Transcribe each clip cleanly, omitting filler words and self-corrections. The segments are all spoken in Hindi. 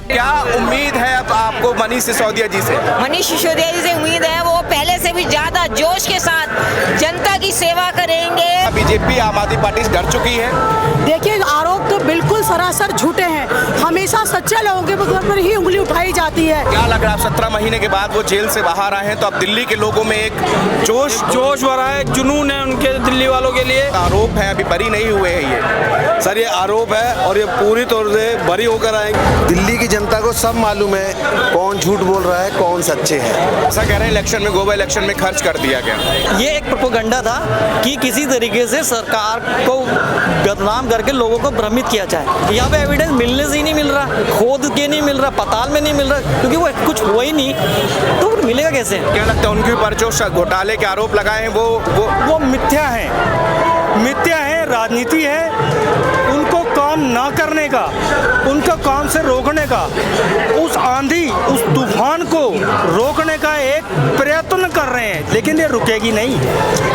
क्या उम्मीद है अब आपको मनीष सिसोदिया जी से? मनीष सिसोदिया जी से उम्मीद है वो पहले से भी ज्यादा जोश के साथ जनता की सेवा करेंगे। बीजेपी आम आदमी पार्टी से डर चुकी है। देखिए, आरोप तो बिल्कुल सरासर झूठे हैं। हमेशा सच्चे लोगों के पर ही उंगली उठाई जाती है। क्या लग रहा है 17 महीने के बाद वो जेल से बाहर आए हैं तो अब दिल्ली के लोगों में एक जोश भरा है, एक जुनून है उनके दिल्ली वालों के लिए। आरोप है, अभी बरी नहीं हुए हैं ये। सर, ये आरोप है और ये पूरी तौर से बरी होकर आएंगे। दिल्ली की जनता को सब मालूम है कौन झूठ बोल रहा है, कौन सच्चे हैं। ऐसा कह रहे हैं इलेक्शन में, गोवा इलेक्शन में खर्च कर दिया गया। ये एक प्रोपेगेंडा था कि किसी तरीके से सरकार को बदनाम करके लोगों को भ्रमित किया जाए। यहाँ पे एविडेंस मिलने से ही नहीं मिल रहा, खोद के नहीं मिल रहा, पताल में नहीं मिल रहा, क्योंकि वो कुछ हुआ ही नहीं, तो मिलेगा कैसे? क्या लगता है उनके ऊपर जो घोटाले के आरोप लगाए हैं वो मिथ्या है, राजनीति है। उनको काम ना करने का, उनका काम से रोकने का, उस आंधी, उस तूफान को रोकने का एक प्रयत्न कर रहे हैं, लेकिन ये रुकेगी नहीं,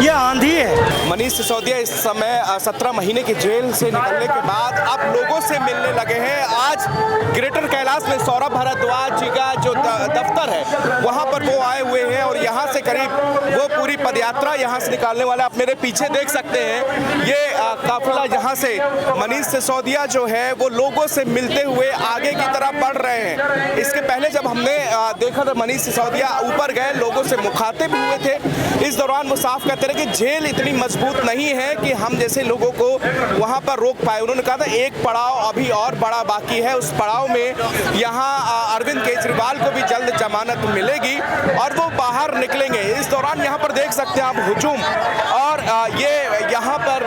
ये आंधी है। मनीष सिसोदिया इस समय 17 महीने की जेल से निकलने के बाद अब लोगों से मिलने लगे हैं। आज ग्रेटर कैलाश में सौरभ भारद्वाज जी का जो दफ्तर है वहां पर वो आए हुए हैं और यहाँ से करीब वो पूरी पदयात्रा यहाँ से निकालने वाला। आप मेरे पीछे देख सकते हैं ये काफिला यहाँ से मनीष सिसोदिया जो है वो लोगों से मिलते हुए आगे की तरफ बढ़ रहे हैं। इसके पहले जब हमने देखा था मनीष सिसोदिया ऊपर गए, लोगों से मुखातिब हुए थे। इस दौरान वो साफ कहते रहे कि जेल इतनी मजबूत नहीं है कि हम जैसे लोगों को वहाँ पर रोक पाए। उन्होंने कहा था एक पड़ाव अभी और बड़ा बाकी है, उस पड़ाव में यहाँ अरविंद केजरीवाल को भी जल्द जमानत मिलेगी और वो बाहर निकलेंगे। इस दौरान यहाँ पर देख सकते हैं आप हुजूम और ये यहाँ पर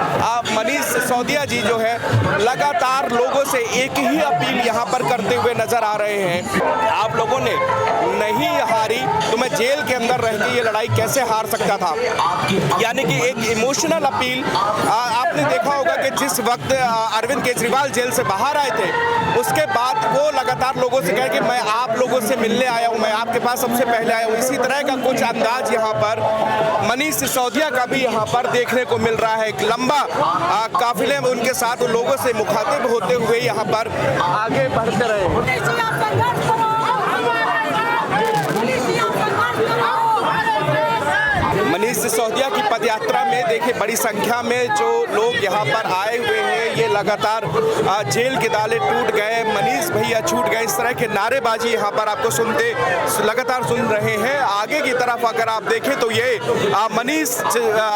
मनीष सिसोदिया जी जो है लगातार लोगों से एक ही अपील यहाँ पर करते हुए नजर आ रहे हैं। आप लोगों ने नहीं हारी तो मैं जेल के अंदर रह के ये लड़ाई कैसे हार सकता था, यानी कि एक इमोशनल अपील। आपने देखा होगा कि जिस वक्त अरविंद केजरीवाल जेल से बाहर आए थे उसके बाद वो लगातार लोगों से कहे कि मैं आप लोगों से मिलने आया हूँ, मैं आपके पास सबसे पहले आया हूँ। इसी तरह का कुछ अंदाज यहाँ पर मनीष सिसोदिया का भी यहाँ पर देखने को मिल रहा है। एक लंबा काफिले में उनके साथ लोगों से मुखातिब होते हुए यहाँ पर आगे बढ़ते रहे। मनीष सिसोदिया की पदयात्रा में देखिए बड़ी संख्या में जो लोग यहाँ पर आए हुए हैं। ये लगातार जेल के ताले टूट गए, मनीष भैया छूट गए, इस तरह के नारेबाजी यहाँ पर आपको लगातार सुन रहे हैं। आगे की तरफ अगर आप देखें तो ये मनीष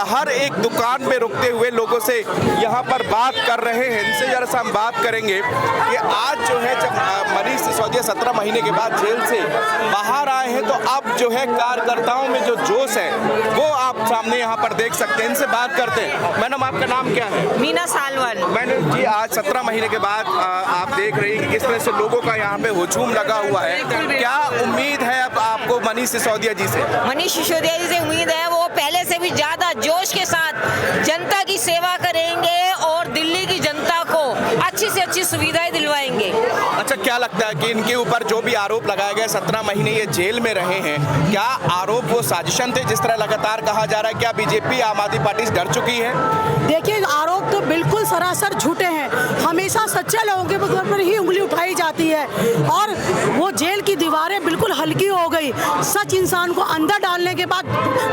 हर एक दुकान में रुकते हुए लोगों से यहाँ पर बात कर रहे हैं। इनसे जरा सा हम बात करेंगे कि आज जो है जब मनीष सिसोदिया 17 महीने के बाद जेल से बाहर आए हैं तो अब जो है कार्यकर्ताओं में जो जोश है वो आप सामने यहाँ पर देख सकते हैं। इनसे बात करते हैं। मैडम, आपका नाम क्या है? मीना सालवन। मैडम जी, आज 17 महीने के बाद आप देख रही हैं कि किस तरह से लोगों का यहाँ पे हुजूम लगा हुआ है। क्या उम्मीद है अब आपको मनीष सिसोदिया जी से? मनीष सिसोदिया जी से उम्मीद है वो पहले से भी ज्यादा जोश के साथ जनता की सेवा करेंगे और दिल्ली की जनता को अच्छी से अच्छी सुविधाएं दिलवाएंगे। अच्छा, क्या लगता है कि इनके ऊपर जो भी आरोप लगाए गए, 17 महीने ये जेल में रहे हैं, क्या आरोप वो साजिशन थे जिस तरह लगातार कहा जा रहा है? क्या बीजेपी आम आदमी पार्टी से डर चुकी है? देखिए, आरोप तो बिल्कुल सरासर झूठे हैं। हमेशा सच्चे लोगों के पर ही उंगली उठाई जाती है और वो जेल की दीवारें बिल्कुल हल्की हो गई। सच इंसान को अंदर डालने के बाद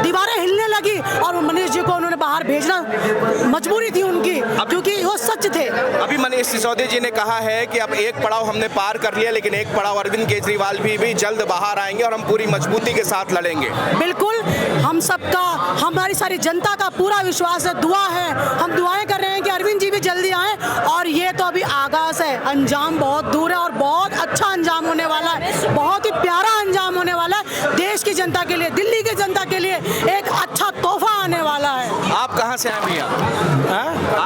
दीवारें हिलने लगी और मनीष जी को उन्होंने बाहर भेजना मजबूरी थी उनकी, क्योंकि वो सच थे। अभी मनीष सिसोदिया जी ने कहा है कि अब एक पड़ाव हमने पार कर लिया, लेकिन एक पड़ाव अरविंद केजरीवाल भी जल्द बाहर आएंगे और हम पूरी मजबूती के साथ लड़ेंगे। बिल्कुल, हम सबका, हमारी सारी जनता का पूरा विश्वास है, दुआ है। हम दुआएं कर रहे हैं कि अरविंद जी भी जल्दी आए और ये तो अभी आगाज है, अंजाम बहुत दूर है और बहुत अच्छा अंजाम होने वाला है, बहुत ही प्यारा अंजाम होने वाला है। देश की जनता के लिए, दिल्ली की जनता के लिए एक अच्छा तोहफा आने वाला है। आप कहाँ से आए भैया?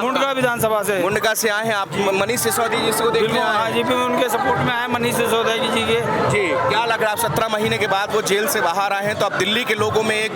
मुंडका विधानसभा से। मुंडका से आए हैं आप? मनीष सिसोदिया जी को देखने आए हैं? जीपी में उनके सपोर्ट में आए मनीष सिसोदिया जी के। जी, क्या लग रहा है 17 महीने के बाद वो जेल से बाहर आए हैं तो अब दिल्ली के लोगों में एक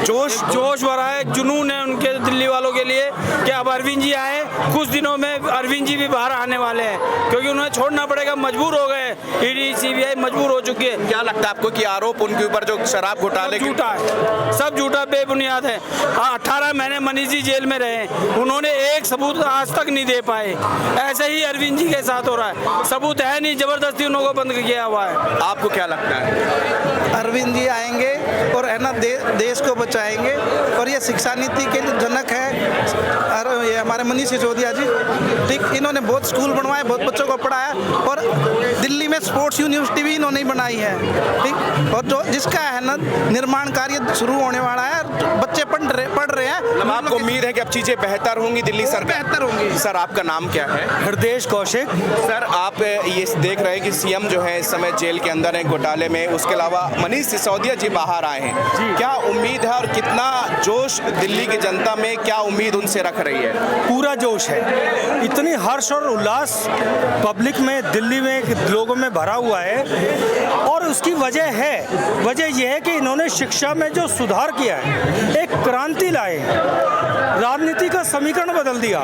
जोश भरा है, जुनून है उनके दिल्ली वालों के लिए कि अब अरविंद जी आए, कुछ दिनों में अरविंद जी भी बाहर आने वाले हैं क्योंकि उन्हें छोड़ना पड़ेगा, मजबूर हो गए, ईडी सीबीआई मजबूर हो चुकी है। क्या लगता है आपको कि आरोप उनके ऊपर जो शराब घोटाले के झूठा है, सब झूठा बेबुनियाद है। 18 महीने मनीष जी जेल में रहे, उन्होंने एक सबूत आज तक नहीं दे पाए। ऐसे ही अरविंद जी के साथ हो रहा है, सबूत है नहीं, जबरदस्ती उन लोगों को बंद किया हुआ है। आपको क्या लगता है? अरविंद जी आएंगे और है ना देश को बचाएंगे और ये शिक्षा नीति के जनक है और ये हमारे मनीष सिसोदिया जी, ठीक, इन्होंने बहुत स्कूल बनवाए, बहुत बच्चों को पढ़ाया और दिल्ली में स्पोर्ट्स यूनिवर्सिटी भी इन्होंने ही बनाई है, ठीक, और जो जिसका है ना निर्माण कार्य शुरू होने वाला है, बच्चे पढ़ रहे हैं। मतलब आपको उम्मीद है कि अब चीजें बेहतर होंगी दिल्ली सरकार? बेहतर होंगी। सर आपका नाम क्या है? हृदय कौशिक। सर आप ये देख रहे हैं कि सीएम जो है इस समय जेल के अंदर है घोटाले में, उसके अलावा मनीष सिसोदिया जी बाहर आए हैं, क्या उम्मीद है और कितना जोश दिल्ली की जनता में, क्या उम्मीद उनसे रख रही है? पूरा जोश है, इतनी हर्ष और उल्लास पब्लिक में, दिल्ली में लोगों में भरा हुआ है और उसकी वजह यह है कि इन्होंने शिक्षा में जो सुधार किया है, एक क्रांति लाए, राजनीति का समीकरण बदल दिया,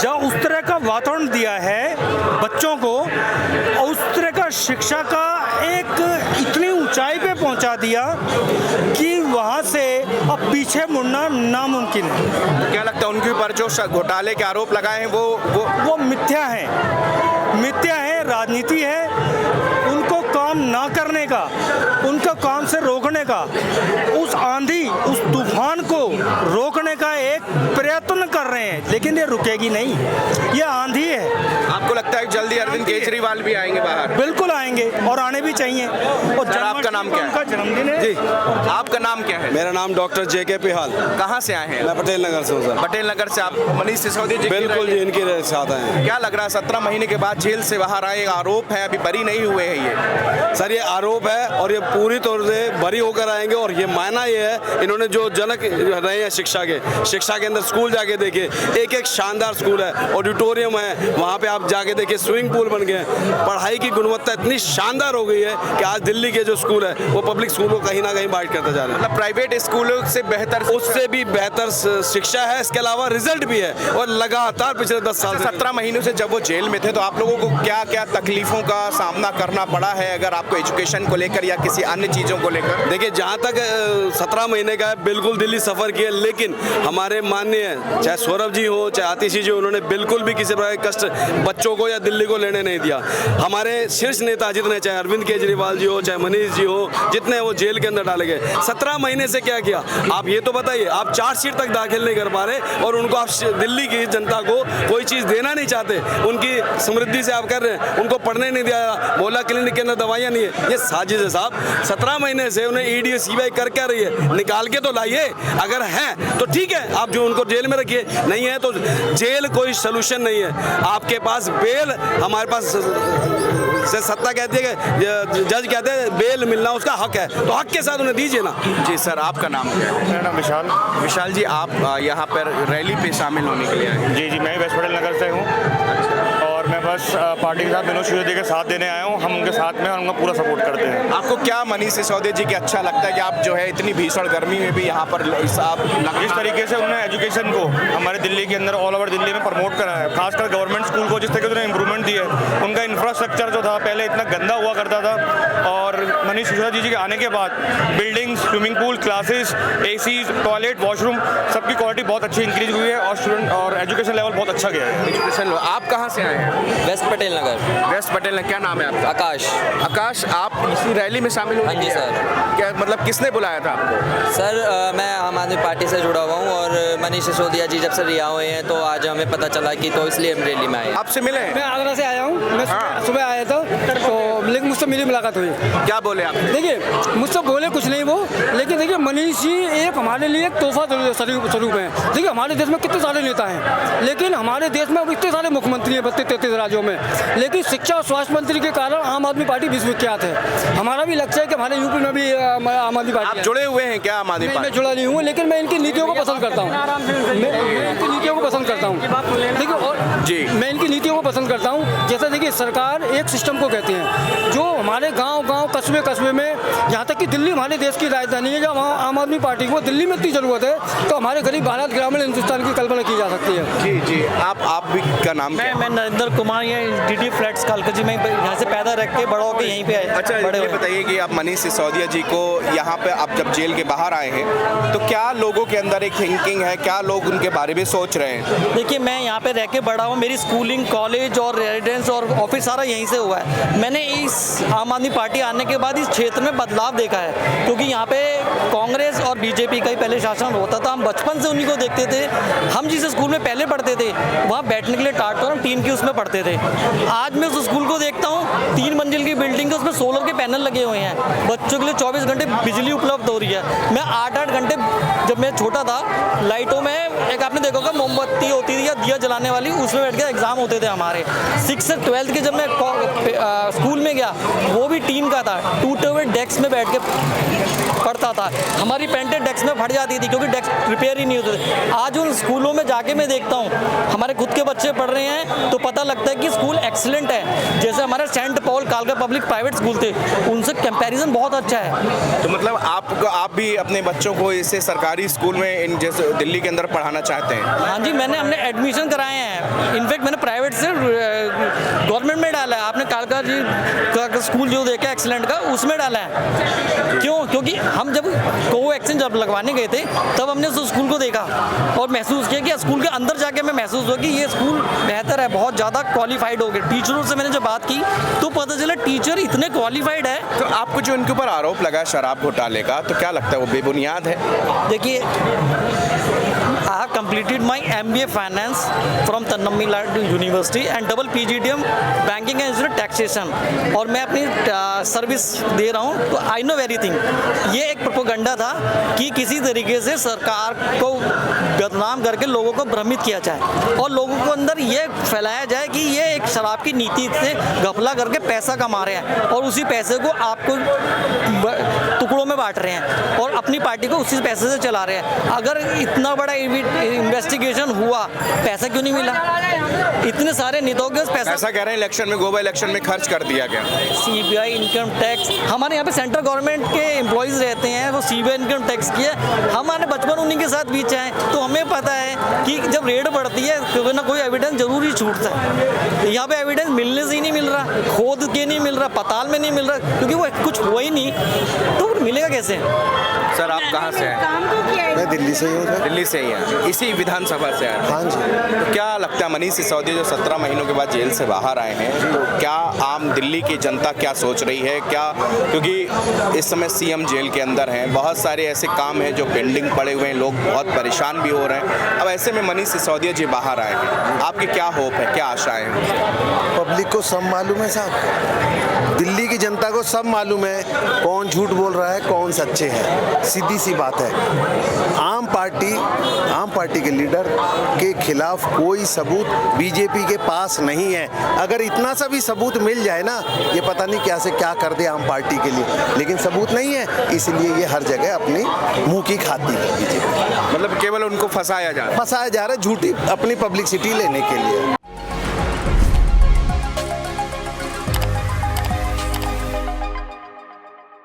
जब उस तरह का वातावरण दिया है बच्चों को, उस तरह का शिक्षा का एक इतनी ऊंचाई पे पहुंचा दिया कि वहां से अब पीछे मुड़ना नामुमकिन है। क्या लगता है उनके ऊपर जो घोटाले के आरोप लगाए हैं वो मिथ्या है, राजनीति है, उनको काम ना करने का, उनका काम से रोकने का, उस आंधी, उस तूफान को रोकने का एक प्रयत्न कर रहे हैं, लेकिन ये रुकेगी नहीं, ये आंधी है। आपको लगता है जल्दी अरविंद केजरीवाल भी आएंगे बाहर? बिल्कुल आएंगे और आने भी चाहिए। और सर आपका नाम क्या है? उनका जन्मदिन है जी, आपका नाम क्या है? मेरा नाम डॉक्टर JK पिहाल। कहाँ से आए हैं? मैं पटेल नगर से हूँ सर। पटेल नगर से। आप मनीष सिसोदिया जी? बिल्कुल जी, इनके साथ आए हैं। क्या लग रहा है 17 महीने के बाद जेल से बाहर आए, आरोप है, अभी बरी नहीं हुए हैं ये? सर ये आरोप है और ये पूरी तौर से बरी होकर आएंगे और ये मायना ये है, इन्होंने जो जनक रहे हैं शिक्षा के अंदर स्कूल जाके देखिए, एक शानदार स्कूल है, ऑडिटोरियम है, वहाँ पे आप जाके देखिए स्विमिंग पूल बन गए हैं, पढ़ाई की गुणवत्ता इतनी शानदार हो गई है कि आज दिल्ली के जो स्कूल है वो पब्लिक स्कूल को कहीं ना कहीं बाइट करते जा रहे हैं। मतलब प्राइवेट स्कूलों से बेहतर, उससे भी बेहतर शिक्षा है, इसके अलावा रिजल्ट भी है और लगातार पिछले 10 साल से 17 महीनों से जब वो जेल में थे तो आप लोगों को क्या क्या तकलीफों का सामना करना पड़ा है, अगर आपको एजुकेशन को लेकर या किसी अन्य चीज़ों को लेकर? देखिए जहाँ तक 17 महीने का है, बिल्कुल दिल्ली सफ़र किया, लेकिन हमारे माननीय चाहे सौरभ जी हो चाहे आतिशी जी, उन्होंने बिल्कुल भी किसी प्रकार के कष्ट बच्चों को या दिल्ली को लेने नहीं दिया। हमारे शीर्ष नेता जितने, चाहे अरविंद केजरीवाल जी हो चाहे मनीष जी हो, जितने वो जेल के अंदर डाले गए, 17 महीने से क्या किया आप ये तो बताइए। आप चार्जशीट तक दाखिल नहीं कर पा रहे और उनको आप दिल्ली की जनता को कोई चीज़ देना नहीं चाहते, उनकी समृद्धि से आप कर रहे हैं, उनको पढ़ने नहीं दिया, मोहल्ला क्लिनिक के अंदर दवाइयाँ नहीं है, ये साजिश है साहब। 17 महीने से उन्हें ईडी सीबीआई कर क्या रही है, निकाल के तो लाइए, अगर है तो ठीक है, आप जो उनको जेल में रखिए, नहीं है तो जेल कोई सोल्यूशन नहीं है। आपके पास बेल, हमारे पास से सत्ता कहती है कि जज कहते हैं बेल मिलना उसका हक है, तो हक के साथ उन्हें दीजिए ना। जी सर, आपका नाम क्या है? मेरा नाम विशाल। विशाल जी, आप यहाँ पर रैली पे शामिल होने के लिए आए? जी, मैं वेस्ट पटेल नगर से हूँ और मैं बस पार्टी के साथ मनोज सिसोदिया के साथ देने आया हूँ। हम उनके साथ में और उनका पूरा सपोर्ट करते हैं। आपको क्या मनीष सिसोदिया जी की अच्छा लगता है कि आप जो है इतनी भीषण गर्मी में भी यहाँ पर जिस तरीके से उन्होंने एजुकेशन को हमारे दिल्ली के अंदर, ऑल ओवर दिल्ली में प्रमोट करा है, खासकर गवर्नमेंट स्कूल को जिस तरीके से उन्होंने इंप्रूवमेंट दी है, उनका इंफ्रास्ट्रक्चर जो था पहले इतना गंदा हुआ करता था, और मनीष सिसोदिया जी के आने के बाद buildings, swimming pool, classes, ACs, toilet, washroom, सबकी क्वालिटी बहुत अच्छी इंक्रीज हुई है और स्टूडेंट और एजुकेशन लेवल बहुत अच्छा गया है। एजुकेशन। आप कहाँ से आए हैं? वेस्ट पटेल नगर। वेस्ट पटेल नगर। क्या नाम है आपका? आकाश। आकाश, आप इसी रैली में शामिल हुए? हाँ जी सर। क्या मतलब किसने बुलाया था आपको? सर मैं आम आदमी पार्टी से जुड़ा हुआ हूँ और मनीष सिसोदिया जी जब से रिहा हुए हैं तो आज हमें पता चला कि, तो इसलिए हम रैली में आए। आपसे मिले? मैं आगरा से आया हूँ, मैं सुबह आया था तो लेकिन मुझसे मेरी मुलाकात हुई। क्या बोले आप? देखिए मुझसे बोले कुछ नहीं वो, लेकिन देखिए मनीष जी एक हमारे लिए एक तोहफा स्वरूप है। देखिए हमारे देश में कितने सारे नेता हैं, लेकिन हमारे देश में इतने सारे मुख्यमंत्री हैं 32-33 राज्यों में, लेकिन शिक्षा और स्वास्थ्य मंत्री के कारण आम आदमी पार्टी विश्वविख्यात है। हमारा भी लक्ष्य है कि हमारे यूपी में भी आम आदमी पार्टी। आप जुड़े हुए हैं क्या आम आदमी पार्टी? मैं जुड़ा नहीं हूँ, लेकिन मैं इनकी नीतियों को पसंद करता हूँ। मैं इनकी नीतियों को पसंद करता हूँ। देखिए और जी, मैं इनकी नीतियों को पसंद करता हूँ। जैसे देखिए सरकार एक सिस्टम को कहते हैं, जो हमारे गाँव कस्बे कस्बे में, यहाँ तक कि दिल्ली हमारे देश की राजधानी है। जब वहाँ आम आदमी पार्टी को दिल्ली में इतनी ज़रूरत है तो हमारे गरीब भारत ग्रामीण हिंदुस्तान की कल्पना की जा सकती है। जी जी, आप भी का नाम क्या है? मैं नरेंद्र कुमार, ये DD फ्लैट्स कालका जी में यहाँ से पैदा रख के बड़ा होकर यहीं पे अच्छा, बड़े ये हुए। बताइए कि आप मनीष सिसोदिया जी को यहाँ पे आप जब जेल के बाहर आए हैं तो क्या लोगों के अंदर एक थिंकिंग है, क्या लोग उनके बारे में सोच रहे हैं? देखिए, मैं यहाँ पे रह के बड़ा हूँ, मेरी स्कूलिंग, कॉलेज और रेजिडेंस और ऑफिस सारा यहीं से हुआ है। मैंने इस आम आदमी पार्टी आने के बाद इस क्षेत्र में बदलाव देखा है, क्योंकि यहाँ पे कांग्रेस और बीजेपी का ही पहले शासन होता था। हम बचपन से उन्हीं को देखते थे। हम जिस स्कूल में पहले पढ़ते थे वहाँ बैठने के लिए टाट और हम टीन की उसमें पढ़ते थे। आज मैं उस स्कूल को देखता हूँ, 3 मंजिल की बिल्डिंग है, उसमें सोलर के पैनल लगे हुए हैं, बच्चों के लिए 24 घंटे बिजली उपलब्ध हो रही है। मैं 8-8 घंटे, जब मैं छोटा था, लाइटों में एक आपने देखा होगा मोमबत्ती होती थी या दिया जलाने वाली, उसमें बैठ के एग्जाम होते थे हमारे। 6 से 12th के जब मैं स्कूल में गया वो भी टीन का था, टूटे हुए डेस्क में बैठ के पढ़ता था। हमारी पेंटें डेस्क में फट जाती थी क्योंकि डेस्क रिपेयर ही नहीं होते थे। आज उन स्कूलों में जाके मैं देखता हूँ, हमारे खुद के बच्चे पढ़ रहे हैं तो पता लगता है कि स्कूल एक्सीलेंट है। जैसे हमारे सेंट पॉल कालका पब्लिक प्राइवेट स्कूल थे, उनसे कंपैरिजन बहुत अच्छा है। तो मतलब आप भी अपने बच्चों को इसे सरकारी स्कूल में इन जैसे दिल्ली के अंदर पढ़ाना चाहते हैं? हाँ जी, हमने एडमिशन कराए हैं। इनफैक्ट मैंने प्राइवेट से गवर्नमेंट में डाला है। आपने कालका जी का स्कूल जो देखा एक्सीलेंट का, उसमें डाला है। क्यों? क्योंकि हम जब कोवैक्सीन जब लगवाने गए थे तब हमने उस स्कूल को देखा और महसूस किया कि स्कूल के अंदर जाके हमें महसूस हुआ कि ये स्कूल बेहतर है, बहुत ज़्यादा क्वालिफाइड हो गए। टीचरों से मैंने जब बात की तो पता चला टीचर इतने क्वालिफाइड है। तो आपको जो इनके ऊपर आरोप लगा शराब घोटाले का, तो क्या लगता है वो बेबुनियाद है? देखिए, I have completed my MBA Finance from Tamil Nadu University and double PGDM Banking and Taxation, और मैं अपनी सर्विस दे रहा हूँ, तो आई नो एवरीथिंग। ये एक प्रोपेगेंडा था कि किसी तरीके से सरकार को बदनाम करके लोगों को भ्रमित किया जाए और लोगों को अंदर ये फैलाया जाए कि ये एक शराब की नीति से घपला करके पैसा कमा रहे हैं और उसी पैसे को आपको टुकड़ों में बांट रहे हैं और अपनी पार्टी को उसी पैसे से चला रहे हैं। अगर इतना बड़ा इन्वेस्टिगेशन हुआ, पैसा क्यों नहीं मिला? इतने सारे नेताओं के पैसा कह रहे हैं इलेक्शन में, गोवा इलेक्शन में खर्च कर दिया गया। CBI इनकम टैक्स, हमारे यहाँ पे सेंट्रल गवर्नमेंट के एम्प्लॉयज़ रहते हैं, वो CBI इनकम टैक्स की है। हमारे बचपन उन्हीं के साथ बीते हैं, तो हमें पता है कि जब रेड बढ़ती है कोई ना कोई एविडेंस जरूर ही छूटता है। यहाँ पे एविडेंस मिलने से ही नहीं मिल रहा, खोद के नहीं मिल रहा, पताल में नहीं मिल रहा, क्योंकि वो कुछ हुआ ही नहीं, तो मिलेगा कैसे? सर, आप कहाँ से हैं? मैं दिल्ली से ही हूँ। दिल्ली से ही हैं, इसी विधानसभा से आए? हाँ जी। तो क्या लगता है मनीष सिसोदिया जो 17 महीनों के बाद जेल से बाहर आए हैं, तो क्या आम दिल्ली की जनता क्या सोच रही है? क्या, क्योंकि इस समय CM जेल के अंदर हैं, बहुत सारे ऐसे काम हैं जो पेंडिंग पड़े हुए हैं, लोग बहुत परेशान भी हो रहे हैं। अब ऐसे में मनीष सिसोदिया जी बाहर आए हैं, आपकी क्या होप है, क्या आशाएं हैं? पब्लिक को सब मालूम है साहब, दिल्ली की जनता को सब मालूम है कौन झूठ बोल रहा है, कौन सच्चे हैं। सीधी सी बात है, आम पार्टी के लीडर के खिलाफ कोई सबूत बीजेपी के पास नहीं है। अगर इतना सा भी सबूत मिल जाए ना, ये पता नहीं क्या से क्या कर दे आम पार्टी के लिए, लेकिन सबूत नहीं है, इसलिए ये हर जगह अपनी मुंह की खाती है बीजेपी। मतलब केवल उनको फंसाया जा रहा है झूठी अपनी पब्लिसिटी लेने के लिए।